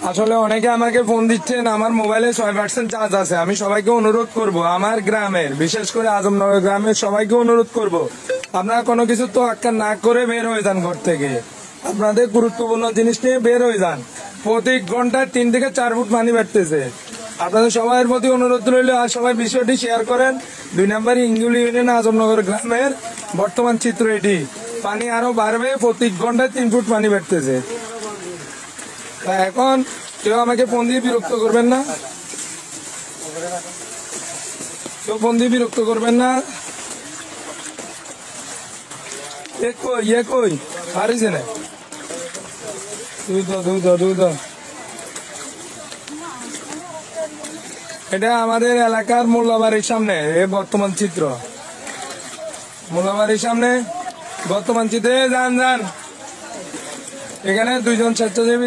আসলে অনেকে আমাকে ফোন দিচ্ছেন, আমার মোবাইলে 6% চার্জ আছে। আমি সবাইকে অনুরোধ করব, আমার গ্রামের বিশেষ করে আজমনগর গ্রামের সবাইকে অনুরোধ করব, আপনারা কোনো কিছু তো আক্কা না করে বের হয়ে যান ঘর থেকে। আপনাদের গুরুত্বপূর্ণ জিনিস নিয়ে বের হয়ে যান। প্রতি ঘন্টায় 3 থেকে 4 ফুট পানি বাড়তেছে। আপনাদের সবার প্রতি অনুরোধ রইল, আর সবাই বিষয়টি শেয়ার করেন। 2 নম্বর ইঙ্গুলি ইউনিয়ন আজমনগর গ্রামের বর্তমান চিত্র এটি। পানি আরো বাড়বে, প্রতি ঘন্টায় 3 ফুট পানি বাড়তেছে। এখন কেউ আমাকে ফোন দিয়ে বিরক্ত করবেন না, কেউ ফোন দিয়ে বিরক্ত করবেন না। কই পারিস না, দুধ এটা আমাদের এলাকার মোল্লাবাড়ির সামনে বর্তমান চিত্র। মোল্লাবাড়ির সামনে বর্তমান চিত্রে যান। এখানে 2 জন স্বেচ্ছাসেবী